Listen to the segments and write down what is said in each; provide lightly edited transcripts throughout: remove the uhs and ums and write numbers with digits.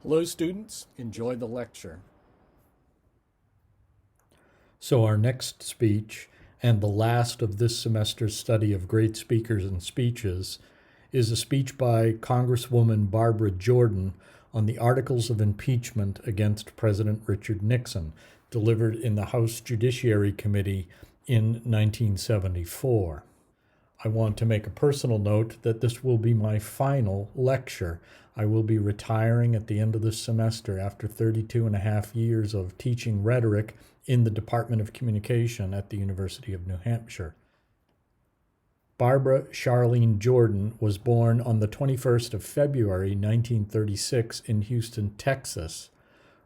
Hello, students. Enjoy the lecture. So our next speech, and the last of this semester's study of great speakers and speeches, is a speech by Congresswoman Barbara Jordan on the Articles of Impeachment against President Richard Nixon, delivered in the House Judiciary Committee in 1974. I want to make a personal note that this will be my final lecture. I will be retiring at the end of this semester after 32 and a half years of teaching rhetoric in the Department of Communication at the University of New Hampshire. Barbara Charlene Jordan was born on the 21st of February, 1936 in Houston, Texas.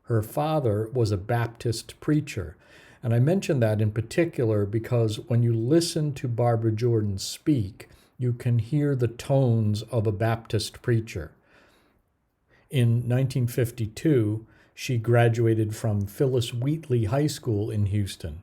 Her father was a Baptist preacher. And I mention that in particular because when you listen to Barbara Jordan speak, you can hear the tones of a Baptist preacher. In 1952, she graduated from Phyllis Wheatley High School in Houston.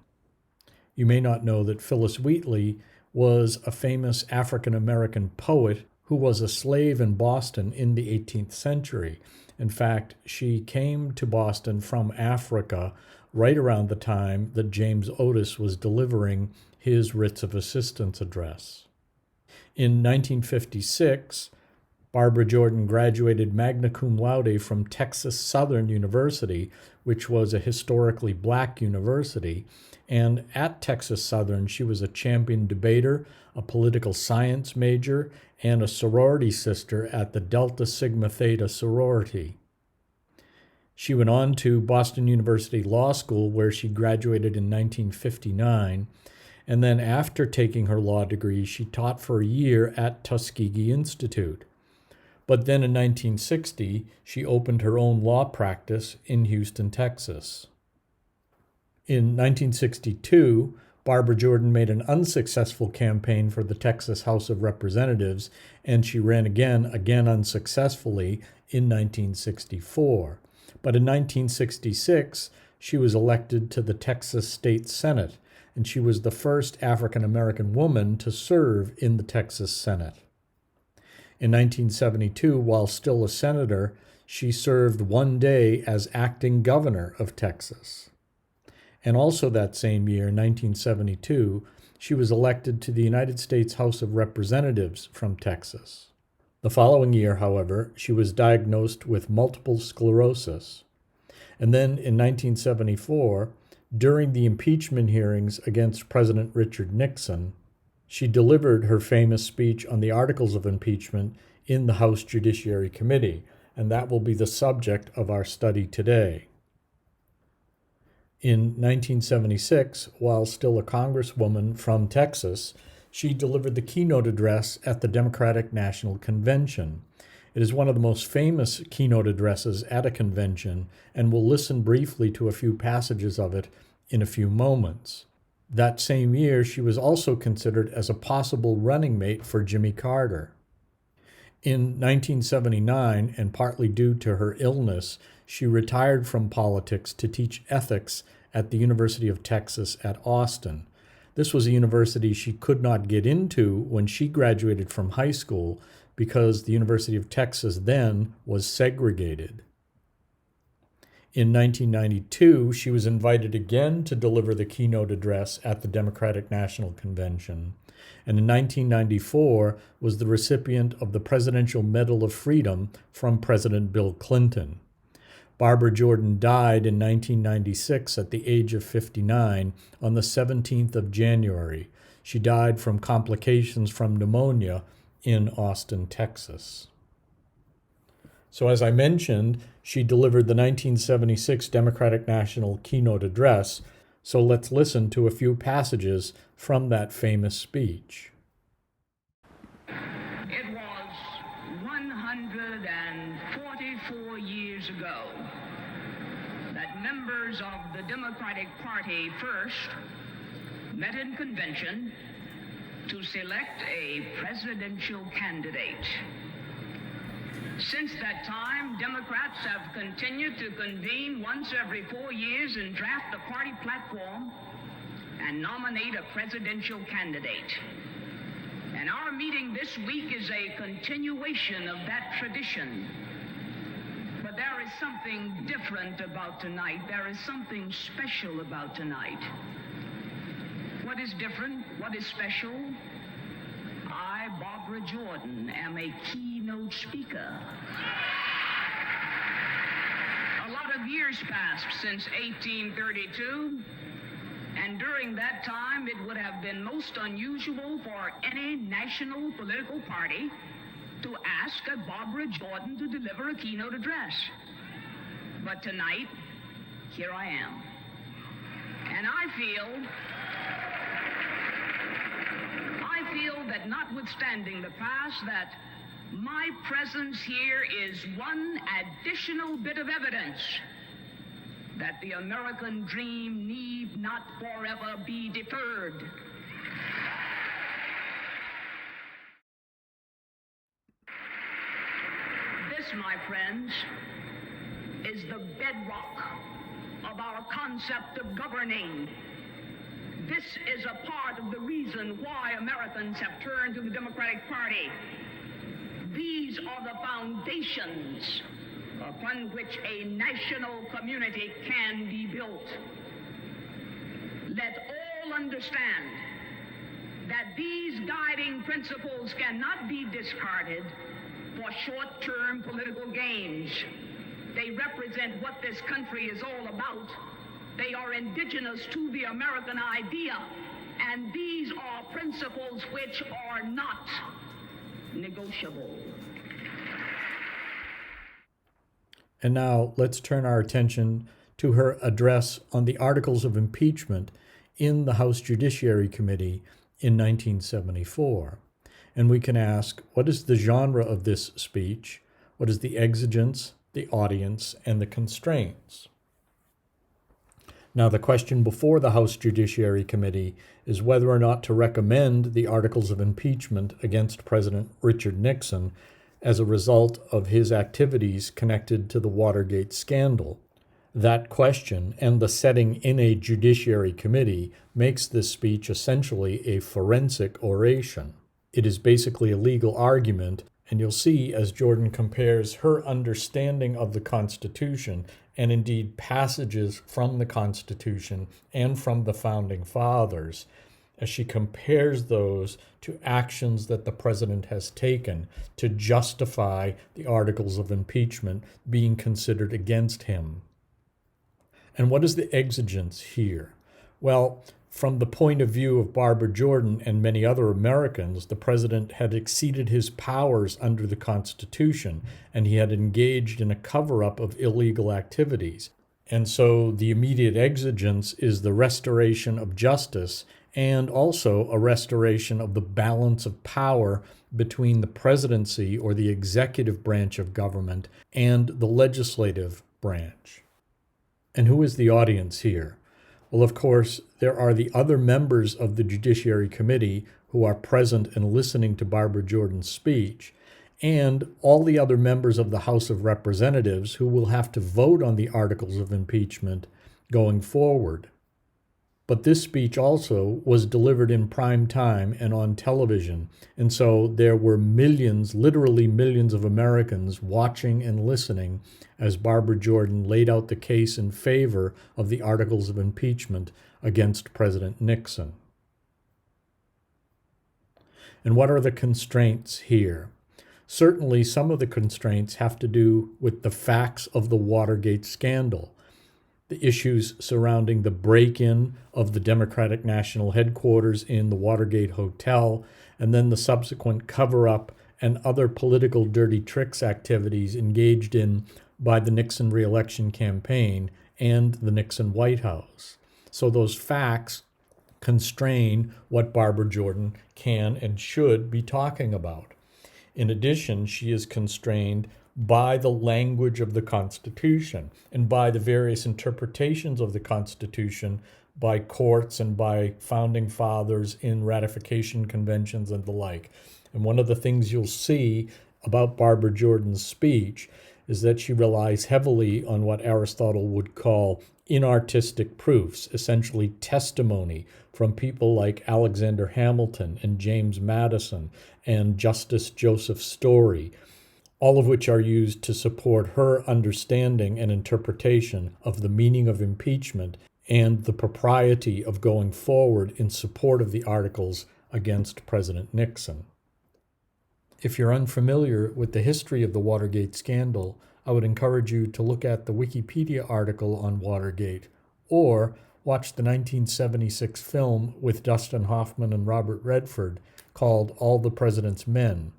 You may not know that Phyllis Wheatley was a famous African-American poet who was a slave in Boston in the 18th century. In fact, she came to Boston from Africa right around the time that James Otis was delivering his Writs of Assistance address. In 1956, Barbara Jordan graduated magna cum laude from Texas Southern University, which was a historically black university. And at Texas Southern, she was a champion debater, a political science major, and a sorority sister at the Delta Sigma Theta sorority. She went on to Boston University Law School, where she graduated in 1959. And then after taking her law degree, she taught for a year at Tuskegee Institute. But then in 1960, she opened her own law practice in Houston, Texas. In 1962, Barbara Jordan made an unsuccessful campaign for the Texas House of Representatives, and she ran again unsuccessfully in 1964. But in 1966, she was elected to the Texas State Senate, and she was the first African-American woman to serve in the Texas Senate. In 1972, while still a senator, she served one day as acting governor of Texas. And also that same year, 1972, she was elected to the United States House of Representatives from Texas. The following year, however, she was diagnosed with multiple sclerosis. And then in 1974, during the impeachment hearings against President Richard Nixon, she delivered her famous speech on the Articles of Impeachment in the House Judiciary Committee, and that will be the subject of our study today. In 1976, while still a congresswoman from Texas, she delivered the keynote address at the Democratic National Convention. It is one of the most famous keynote addresses at a convention, and we'll listen briefly to a few passages of it in a few moments. That same year, she was also considered as a possible running mate for Jimmy Carter. In 1979, and partly due to her illness, she retired from politics to teach ethics at the University of Texas at Austin. This was a university she could not get into when she graduated from high school because the University of Texas then was segregated. In 1992, she was invited again to deliver the keynote address at the Democratic National Convention, and in 1994 was the recipient of the Presidential Medal of Freedom from President Bill Clinton. Barbara Jordan died in 1996 at the age of 59 on the 17th of January. She died from complications from pneumonia in Austin, Texas. So as I mentioned, she delivered the 1976 Democratic National Keynote Address, so let's listen to a few passages from that famous speech. It was 144 years ago that members of the Democratic Party first met in convention to select a presidential candidate. Since that time, Democrats have continued to convene once every 4 years and draft a party platform and nominate a presidential candidate. And our meeting this week is a continuation of that tradition. But there is is something different about tonight. There is something special about tonight. What is different? What is special? I, Barbara Jordan, am a keynote speaker. A lot of years passed since 1832, and during that time it would have been most unusual for any national political party to ask a Barbara Jordan to deliver a keynote address. But tonight, here I am. And I feel that notwithstanding the past, that my presence here is one additional bit of evidence that the American dream need not forever be deferred. This, my friends, is the bedrock of our concept of governing. This is a part of the reason why Americans have turned to the Democratic Party. These are the foundations upon which a national community can be built. Let all understand that these guiding principles cannot be discarded for short-term political gains. They represent what this country is all about. They are indigenous to the American idea, and these are principles which are not negotiable. And now let's turn our attention to her address on the Articles of Impeachment in the House Judiciary Committee in 1974. And we can ask, what is the genre of this speech? What is the exigence, the audience, and the constraints? Now, the question before the House Judiciary Committee is whether or not to recommend the Articles of Impeachment against President Richard Nixon as a result of his activities connected to the Watergate scandal. That question and the setting in a Judiciary Committee makes this speech essentially a forensic oration. It is basically a legal argument, and you'll see as Jordan compares her understanding of the Constitution and indeed passages from the Constitution and from the Founding Fathers, as she compares those to actions that the president has taken to justify the Articles of Impeachment being considered against him. And what is the exigence here? Well, from the point of view of Barbara Jordan and many other Americans, the president had exceeded his powers under the Constitution, and he had engaged in a cover-up of illegal activities. And so the immediate exigence is the restoration of justice and also a restoration of the balance of power between the presidency or the executive branch of government and the legislative branch. And who is the audience here? Well, of course, there are the other members of the Judiciary Committee who are present and listening to Barbara Jordan's speech, and all the other members of the House of Representatives who will have to vote on the Articles of Impeachment going forward. But this speech also was delivered in prime time and on television, and so there were millions, literally millions of Americans watching and listening as Barbara Jordan laid out the case in favor of the Articles of Impeachment against President Nixon. And what are the constraints here? Certainly some of the constraints have to do with the facts of the Watergate scandal, the issues surrounding the break-in of the Democratic National Headquarters in the Watergate Hotel, and then the subsequent cover-up and other political dirty tricks activities engaged in by the Nixon re-election campaign and the Nixon White House. So those facts constrain what Barbara Jordan can and should be talking about. In addition, she is constrained by the language of the Constitution and by the various interpretations of the Constitution by courts and by founding fathers in ratification conventions and the like. And one of the things you'll see about Barbara Jordan's speech is that she relies heavily on what Aristotle would call inartistic proofs, essentially testimony from people like Alexander Hamilton and James Madison and Justice Joseph Story. all of which are used to support her understanding and interpretation of the meaning of impeachment and the propriety of going forward in support of the articles against President Nixon. If you're unfamiliar with the history of the Watergate scandal, I would encourage you to look at the Wikipedia article on Watergate or watch the 1976 film with Dustin Hoffman and Robert Redford called All the President's Men.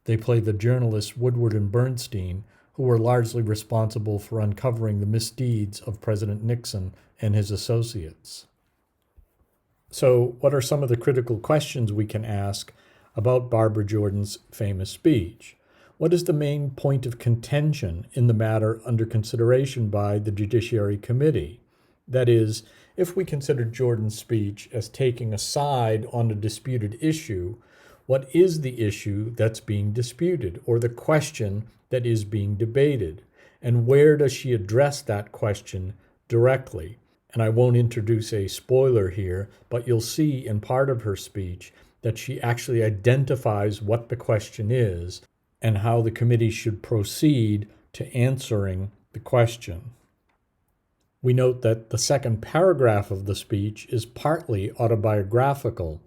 They play the journalists Woodward and Bernstein, who were largely responsible for uncovering the misdeeds of President Nixon and his associates. So, what are some of the critical questions we can ask about Barbara Jordan's famous speech? What is the main point of contention in the matter under consideration by the Judiciary Committee? That is, if we consider Jordan's speech as taking a side on a disputed issue, what is the issue that's being disputed, or the question that is being debated? And where does she address that question directly? And I won't introduce a spoiler here, but you'll see in part of her speech that she actually identifies what the question is and how the committee should proceed to answering the question. We note that the second paragraph of the speech is partly autobiographical.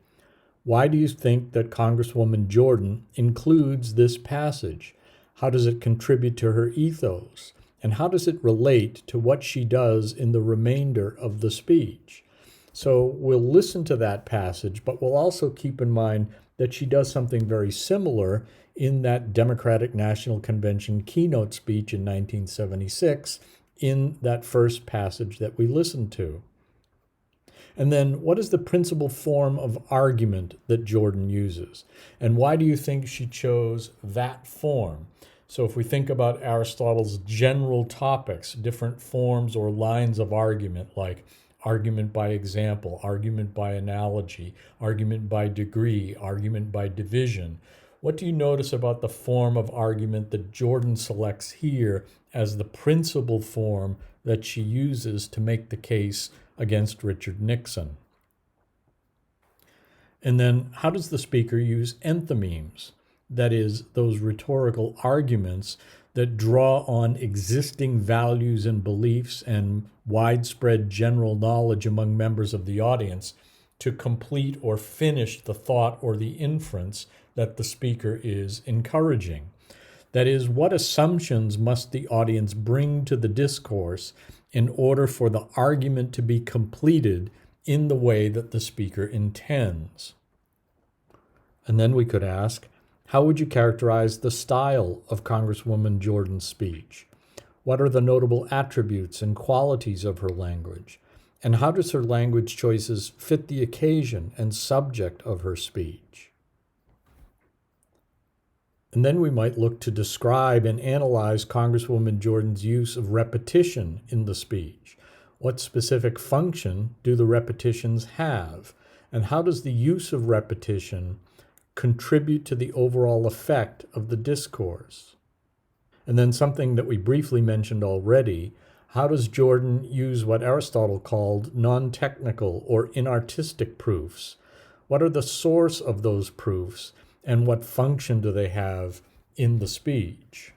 Why do you think that Congresswoman Jordan includes this passage? How does it contribute to her ethos? And how does it relate to what she does in the remainder of the speech? So we'll listen to that passage, but we'll also keep in mind that she does something very similar in that Democratic National Convention keynote speech in 1976 in that first passage that we listened to. And then, what is the principal form of argument that Jordan uses? And why do you think she chose that form? So if we think about Aristotle's general topics, different forms or lines of argument, like argument by example, argument by analogy, argument by degree, argument by division, what do you notice about the form of argument that Jordan selects here as the principal form that she uses to make the case against Richard Nixon? And then, how does the speaker use enthymemes? That is, those rhetorical arguments that draw on existing values and beliefs and widespread general knowledge among members of the audience to complete or finish the thought or the inference that the speaker is encouraging. That is, what assumptions must the audience bring to the discourse in order for the argument to be completed in the way that the speaker intends? And then we could ask, how would you characterize the style of Congresswoman Jordan's speech? What are the notable attributes and qualities of her language? And how does her language choices fit the occasion and subject of her speech? And then we might look to describe and analyze Congresswoman Jordan's use of repetition in the speech. What specific function do the repetitions have? And how does the use of repetition contribute to the overall effect of the discourse? And then something that we briefly mentioned already, how does Jordan use what Aristotle called non-technical or inartistic proofs? What are the source of those proofs, and what function do they have in the speech?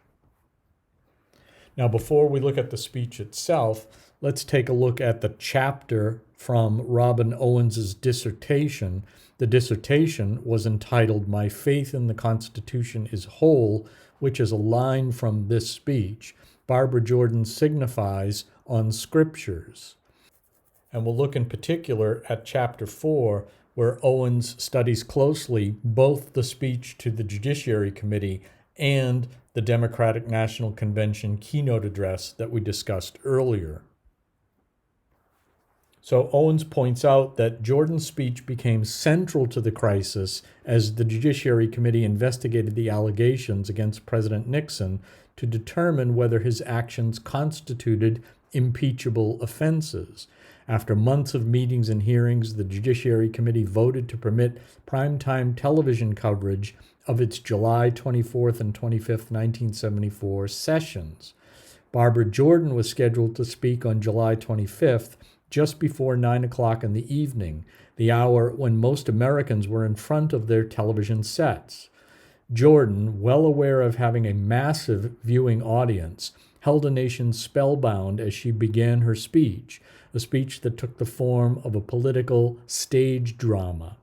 Now, before we look at the speech itself, let's take a look at the chapter from Robin Owens's dissertation. The dissertation was entitled "My Faith in the Constitution is Whole," which is a line from this speech. Barbara Jordan signifies on scriptures. And we'll look in particular at chapter 4, where Owens studies closely both the speech to the Judiciary Committee and the Democratic National Convention keynote address that we discussed earlier. So Owens points out that Jordan's speech became central to the crisis as the Judiciary Committee investigated the allegations against President Nixon to determine whether his actions constituted impeachable offenses. After months of meetings and hearings, the Judiciary Committee voted to permit primetime television coverage of its July 24th and 25th, 1974 sessions. Barbara Jordan was scheduled to speak on July 25th, just before 9 o'clock in the evening, the hour when most Americans were in front of their television sets. Jordan, well aware of having a massive viewing audience, held a nation spellbound as she began her speech, a speech that took the form of a political stage drama.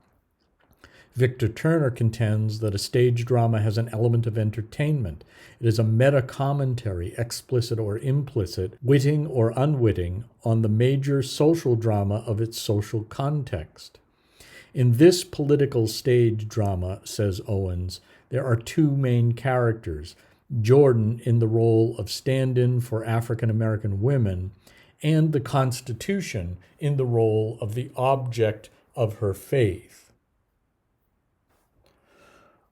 Victor Turner contends that a stage drama has an element of entertainment. It is a meta-commentary, explicit or implicit, witting or unwitting, on the major social drama of its social context. In this political stage drama, says Owens, there are two main characters, Jordan in the role of stand-in for African American women, and the Constitution in the role of the object of her faith.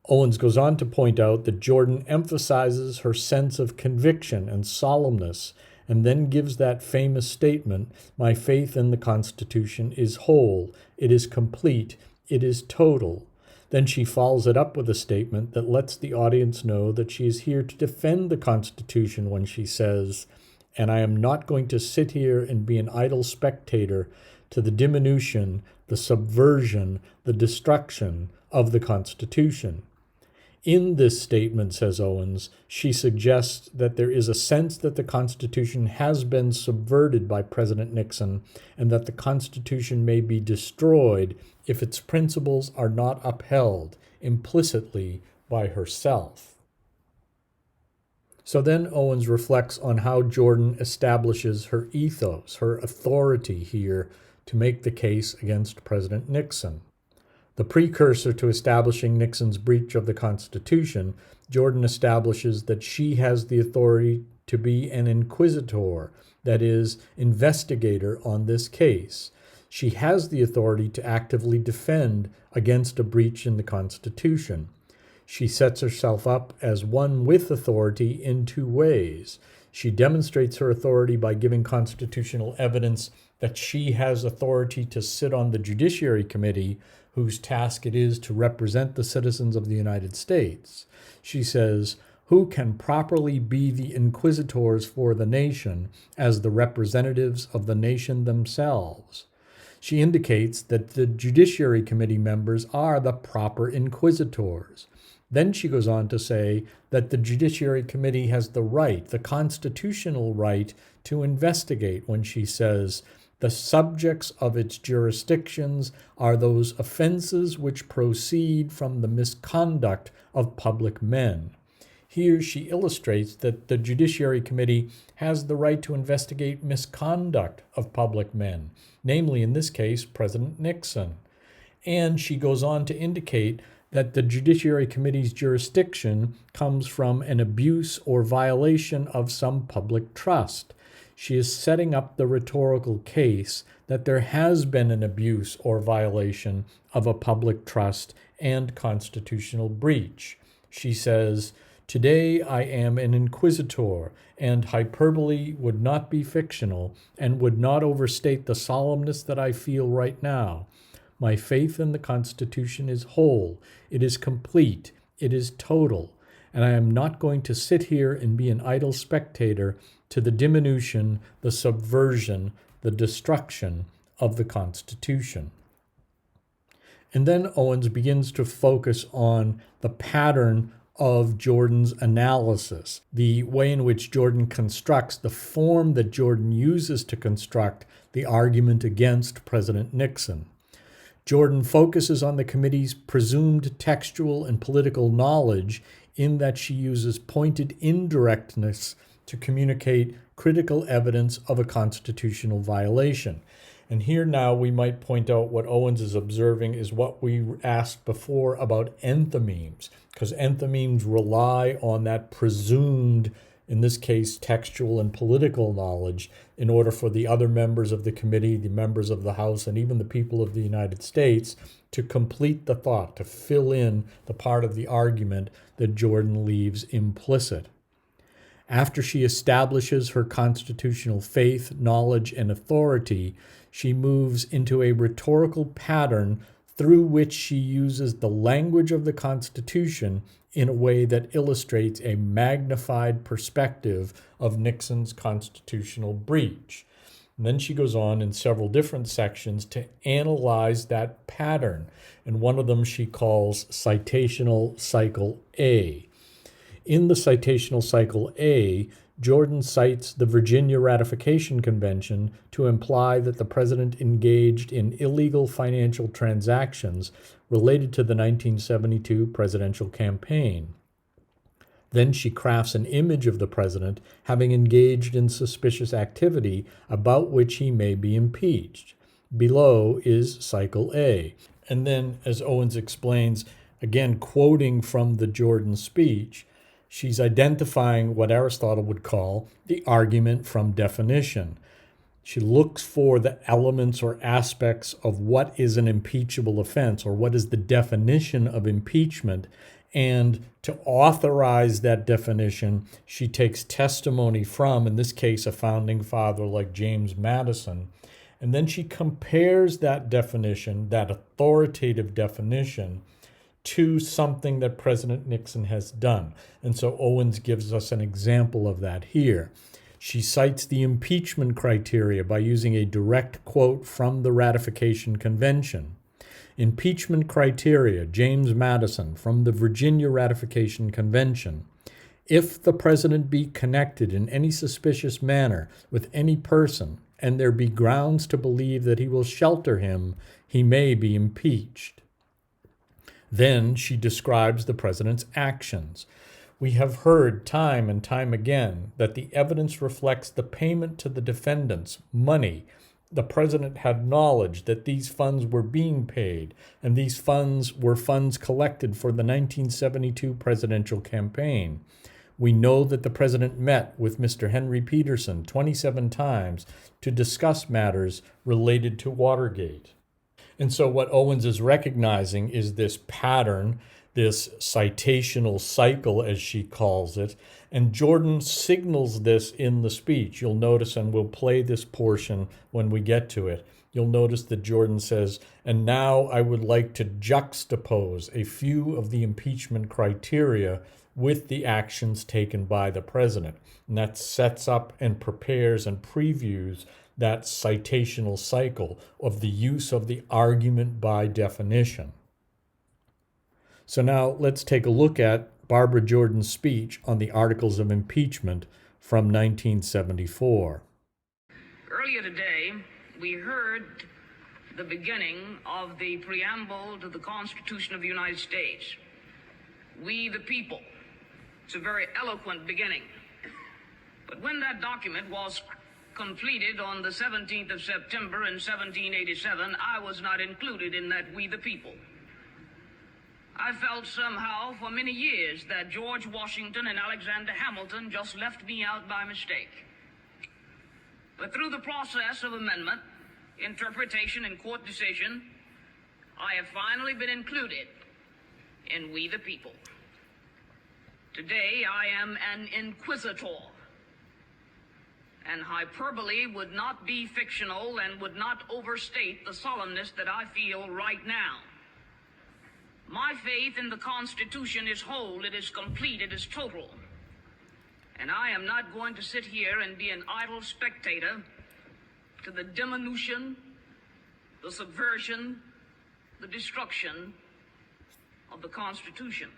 Owens goes on to point out that Jordan emphasizes her sense of conviction and solemnness, and then gives that famous statement, "My faith in the Constitution is whole, it is complete, it is total." Then she follows it up with a statement that lets the audience know that she is here to defend the Constitution when she says, "And I am not going to sit here and be an idle spectator to the diminution, the subversion, the destruction of the Constitution." In this statement, says Owens, she suggests that there is a sense that the Constitution has been subverted by President Nixon and that the Constitution may be destroyed if its principles are not upheld implicitly by herself. So then Owens reflects on how Jordan establishes her ethos, her authority here to make the case against President Nixon. The precursor to establishing Nixon's breach of the Constitution, Jordan establishes that she has the authority to be an inquisitor, that is, investigator on this case. She has the authority to actively defend against a breach in the Constitution. She sets herself up as one with authority in two ways. She demonstrates her authority by giving constitutional evidence that she has authority to sit on the Judiciary Committee, whose task it is to represent the citizens of the United States. She says, "Who can properly be the inquisitors for the nation as the representatives of the nation themselves?" She indicates that the Judiciary Committee members are the proper inquisitors. Then she goes on to say that the Judiciary Committee has the right, the constitutional right, to investigate when she says, "The subjects of its jurisdictions are those offenses which proceed from the misconduct of public men." Here she illustrates that the Judiciary Committee has the right to investigate misconduct of public men, namely in this case President Nixon. And she goes on to indicate that the Judiciary Committee's jurisdiction comes from an abuse or violation of some public trust. She is setting up the rhetorical case that there has been an abuse or violation of a public trust and constitutional breach. She says, "Today I am an inquisitor, and hyperbole would not be fictional and would not overstate the solemnness that I feel right now. My faith in the Constitution is whole, it is complete, it is total, and I am not going to sit here and be an idle spectator to the diminution, the subversion, the destruction of the Constitution." And then Owens begins to focus on the pattern of Jordan's analysis, the way in which Jordan constructs, the form that Jordan uses to construct the argument against President Nixon. Jordan focuses on the committee's presumed textual and political knowledge in that she uses pointed indirectness to communicate critical evidence of a constitutional violation. And here now we might point out what Owens is observing is what we asked before about enthymemes, because enthymemes rely on that presumed, in this case, textual and political knowledge in order for the other members of the committee, the members of the House, and even the people of the United States to complete the thought, to fill in the part of the argument that Jordan leaves implicit. After she establishes her constitutional faith, knowledge, and authority, she moves into a rhetorical pattern through which she uses the language of the Constitution in a way that illustrates a magnified perspective of Nixon's constitutional breach. And then she goes on in several different sections to analyze that pattern. And one of them she calls citational cycle A. In the citational cycle A, Jordan cites the Virginia Ratification Convention to imply that the president engaged in illegal financial transactions related to the 1972 presidential campaign. Then she crafts an image of the president having engaged in suspicious activity about which he may be impeached. Below is cycle A. And then, as Owens explains, again quoting from the Jordan speech, she's identifying what Aristotle would call the argument from definition. She looks for the elements or aspects of what is an impeachable offense, or what is the definition of impeachment. And to authorize that definition, she takes testimony from, in this case, a founding father like James Madison. And then she compares that definition, that authoritative definition, to something that President Nixon has done. And so Owens gives us an example of that here. She cites the impeachment criteria by using a direct quote from the Ratification Convention. Impeachment criteria, James Madison, from the Virginia Ratification Convention. If the president be connected in any suspicious manner with any person, and there be grounds to believe that he will shelter him, he may be impeached. Then she describes the president's actions. We have heard time and time again that the evidence reflects the payment to the defendants, money. The president had knowledge that these funds were being paid, and these funds were funds collected for the 1972 presidential campaign. We know that the president met with Mr. Henry Peterson 27 times to discuss matters related to Watergate. And so what Owens is recognizing is this pattern, this citational cycle, as she calls it, and Jordan signals this in the speech. You'll notice, and we'll play this portion when we get to it, you'll notice that Jordan says, and now I would like to juxtapose a few of the impeachment criteria with the actions taken by the president. And that sets up and prepares and previews that citational cycle of the use of the argument by definition. So now let's take a look at Barbara Jordan's speech on the Articles of Impeachment from 1974. Earlier today, we heard the beginning of the preamble to the Constitution of the United States. We the people. It's a very eloquent beginning. But when that document was completed on the 17th of September in 1787, I was not included in that we the people. I felt somehow for many years that George Washington and Alexander Hamilton just left me out by mistake. But through the process of amendment, interpretation, and court decision, I have finally been included in we the people. Today I am an inquisitor, and hyperbole would not be fictional and would not overstate the solemnness that I feel right now. My faith in the Constitution is whole, it is complete, it is total. And I am not going to sit here and be an idle spectator to the diminution, the subversion, the destruction of the Constitution.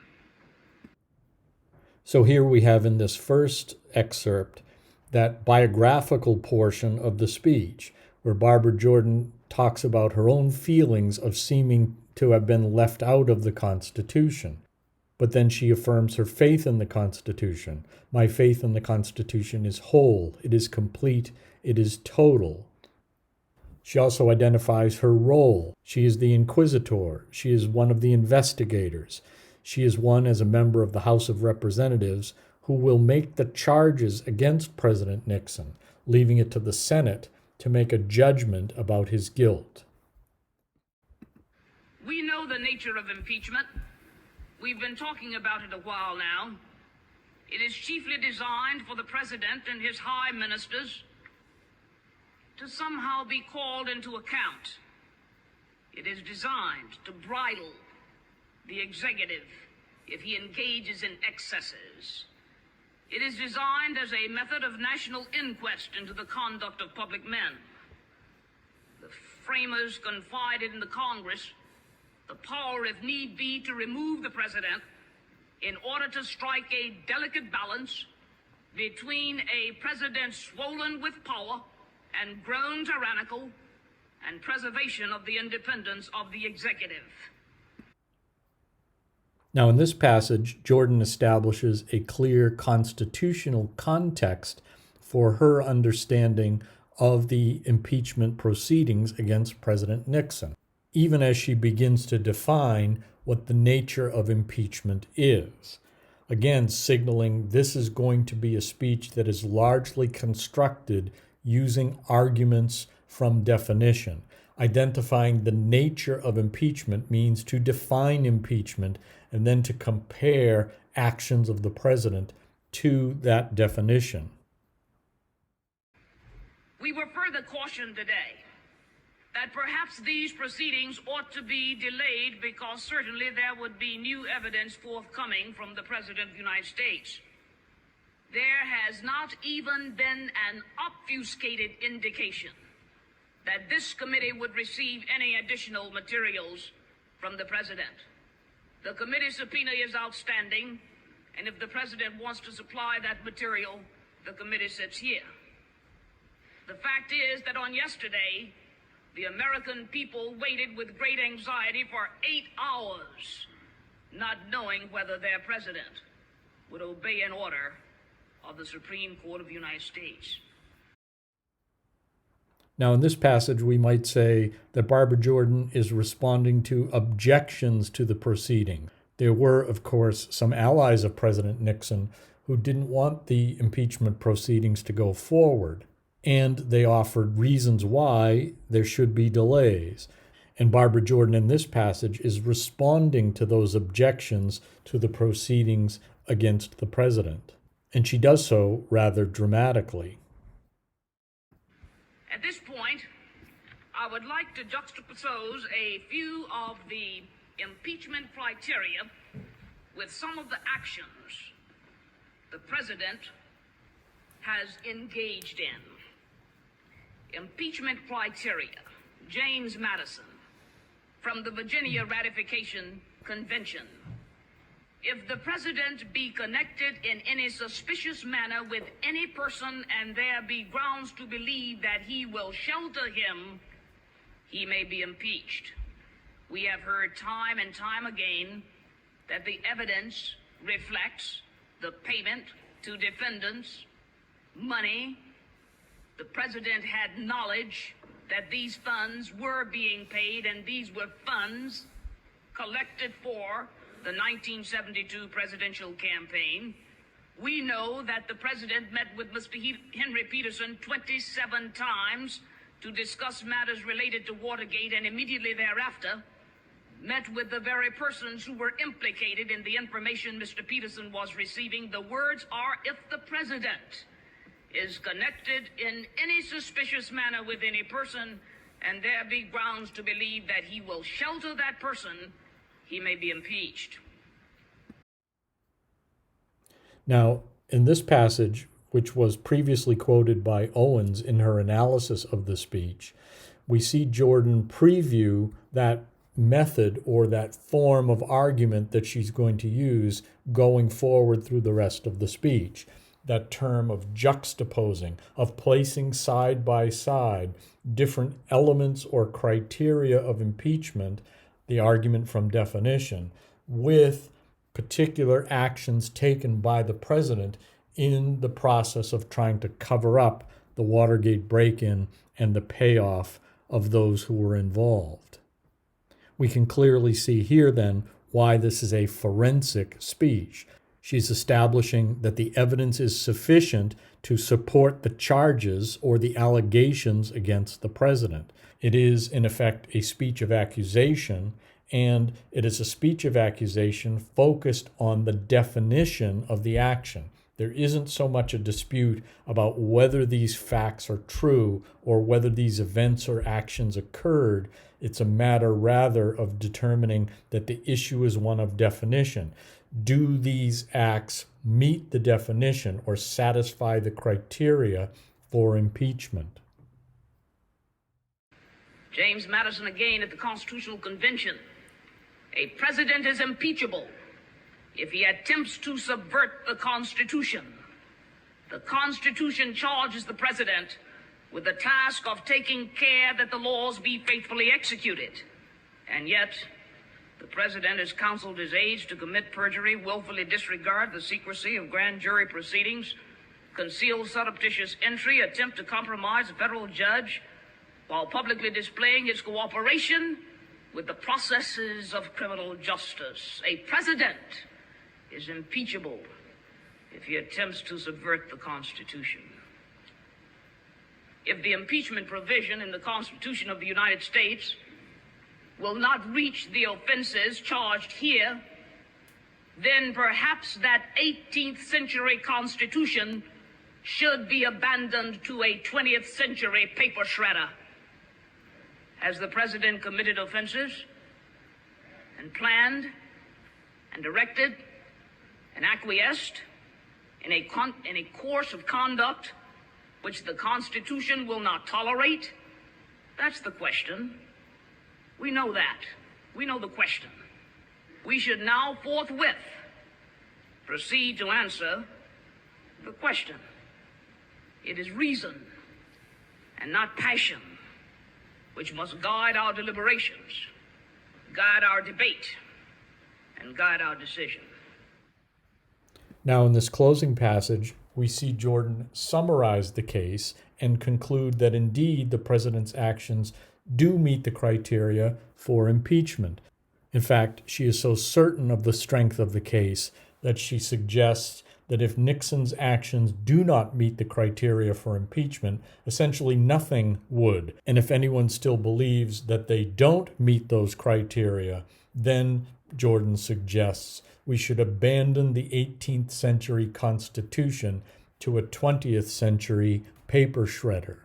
So here we have in this first excerpt that biographical portion of the speech where Barbara Jordan talks about her own feelings of seeming to have been left out of the Constitution. But then she affirms her faith in the Constitution. My faith in the Constitution is whole, it is complete, it is total. She also identifies her role. She is the inquisitor. She is one of the investigators. She is one, as a member of the House of Representatives, who will make the charges against President Nixon, leaving it to the Senate to make a judgment about his guilt. We know the nature of impeachment. We've been talking about it a while now. It is chiefly designed for the president and his high ministers to somehow be called into account. It is designed to bridle the executive if he engages in excesses. It is designed as a method of national inquest into the conduct of public men. The framers confided in the Congress the power, if need be, to remove the president in order to strike a delicate balance between a president swollen with power and grown tyrannical and preservation of the independence of the executive. Now, in this passage, Jordan establishes a clear constitutional context for her understanding of the impeachment proceedings against President Nixon, even as she begins to define what the nature of impeachment is. Again, signaling this is going to be a speech that is largely constructed using arguments from definition. Identifying the nature of impeachment means to define impeachment and then to compare actions of the president to that definition. We were further cautioned today that perhaps these proceedings ought to be delayed because certainly there would be new evidence forthcoming from the President of the United States. There has not even been an obfuscated indication that this committee would receive any additional materials from the President. The committee subpoena is outstanding, and if the President wants to supply that material, the committee sits here. The fact is that on yesterday, the American people waited with great anxiety for 8 hours, not knowing whether their president would obey an order of the Supreme Court of the United States. Now, in this passage, we might say that Barbara Jordan is responding to objections to the proceeding. There were, of course, some allies of President Nixon who didn't want the impeachment proceedings to go forward, and they offered reasons why there should be delays. And Barbara Jordan in this passage is responding to those objections to the proceedings against the president. And she does so rather dramatically. At this point, I would like to juxtapose a few of the impeachment criteria with some of the actions the president has engaged in. Impeachment criteria. James Madison, from the Virginia Ratification Convention. If the president be connected in any suspicious manner with any person and there be grounds to believe that he will shelter him, he may be impeached. We have heard time and time again that the evidence reflects the payment to defendants, money. The president had knowledge that these funds were being paid, and these were funds collected for the 1972 presidential campaign. We know that the president met with Mr. Henry Peterson 27 times to discuss matters related to Watergate, and immediately thereafter met with the very persons who were implicated in the information Mr. Peterson was receiving. The words are, if the president is connected in any suspicious manner with any person and there be grounds to believe that he will shelter that person, he may be impeached. Now, in this passage, which was previously quoted by Owens in her analysis of the speech, we see Jordan preview that method or that form of argument that she's going to use going forward through the rest of the speech. That term of juxtaposing, of placing side by side different elements or criteria of impeachment, the argument from definition, with particular actions taken by the president in the process of trying to cover up the Watergate break-in and the payoff of those who were involved. We can clearly see here then why this is a forensic speech. She's establishing that the evidence is sufficient to support the charges or the allegations against the president. It is, in effect, a speech of accusation, and it is a speech of accusation focused on the definition of the action. There isn't so much a dispute about whether these facts are true or whether these events or actions occurred. It's a matter rather of determining that the issue is one of definition. Do these acts meet the definition or satisfy the criteria for impeachment. James Madison again at the Constitutional Convention. A president is impeachable if he attempts to subvert the Constitution. The Constitution charges the president with the task of taking care that the laws be faithfully executed. And yet, the president has counseled his aides to commit perjury, willfully disregard the secrecy of grand jury proceedings, conceal surreptitious entry, attempt to compromise a federal judge, while publicly displaying his cooperation with the processes of criminal justice. A president is impeachable if he attempts to subvert the Constitution. If the impeachment provision in the Constitution of the United States will not reach the offenses charged here, then perhaps that 18th century Constitution should be abandoned to a 20th century paper shredder. Has the president committed offenses and planned and directed and acquiesced in a course of conduct which the Constitution will not tolerate? That's the question. We know that. We know the question. We should now forthwith proceed to answer the question. It is reason and not passion which must guide our deliberations, guide our debate, and guide our decision. Now, in this closing passage, we see Jordan summarize the case and conclude that indeed the president's actions do meet the criteria for impeachment. In fact, she is so certain of the strength of the case that she suggests that if Nixon's actions do not meet the criteria for impeachment, essentially nothing would. And if anyone still believes that they don't meet those criteria, then Jordan suggests we should abandon the 18th century Constitution to a 20th century paper shredder.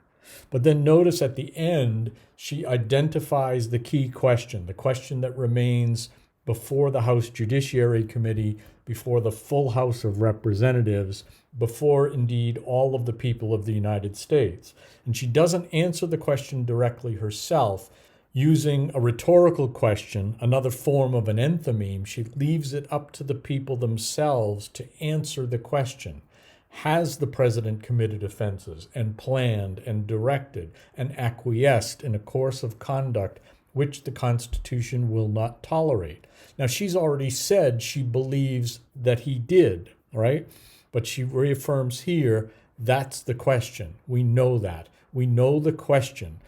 But then notice at the end, she identifies the key question, the question that remains before the House Judiciary Committee, before the full House of Representatives, before indeed all of the people of the United States. And she doesn't answer the question directly herself. Using a rhetorical question, another form of an enthymeme, she leaves it up to the people themselves to answer the question. Has the president committed offenses and planned and directed and acquiesced in a course of conduct which the Constitution will not tolerate? Now, she's already said she believes that he did, right? But she reaffirms here, that's the question. We know that. We know the question.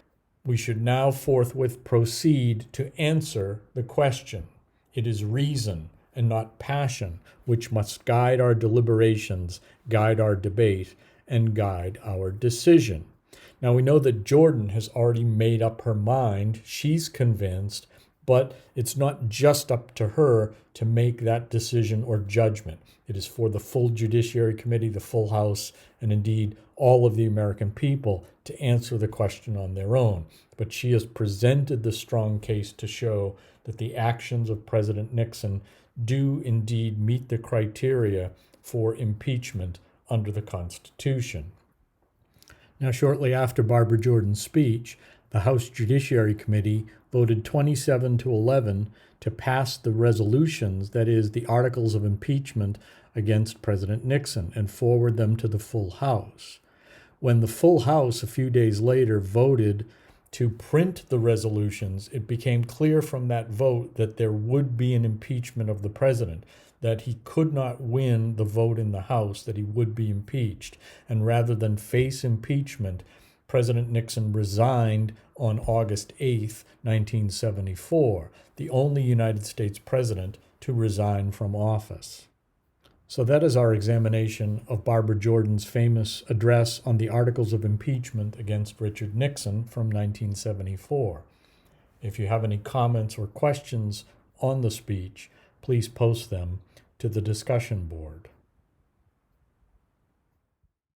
We should now forthwith proceed to answer the question. It is reason and not passion which must guide our deliberations, guide our debate, and guide our decision. Now, we know that Jordan has already made up her mind. She's convinced, but it's not just up to her to make that decision or judgment. It is for the full Judiciary Committee, the full House, and indeed all of the American people to answer the question on their own. But she has presented the strong case to show that the actions of President Nixon do indeed meet the criteria for impeachment under the Constitution. Now, shortly after Barbara Jordan's speech, the House Judiciary Committee voted 27-11 to pass the resolutions, that is, the Articles of Impeachment against President Nixon, and forward them to the full House. When the full House, a few days later, voted to print the resolutions, it became clear from that vote that there would be an impeachment of the president, that he could not win the vote in the House, that he would be impeached. And rather than face impeachment, President Nixon resigned on August 8th, 1974, the only United States president to resign from office. So that is our examination of Barbara Jordan's famous address on the Articles of Impeachment against Richard Nixon from 1974. If you have any comments or questions on the speech, please post them to the discussion board.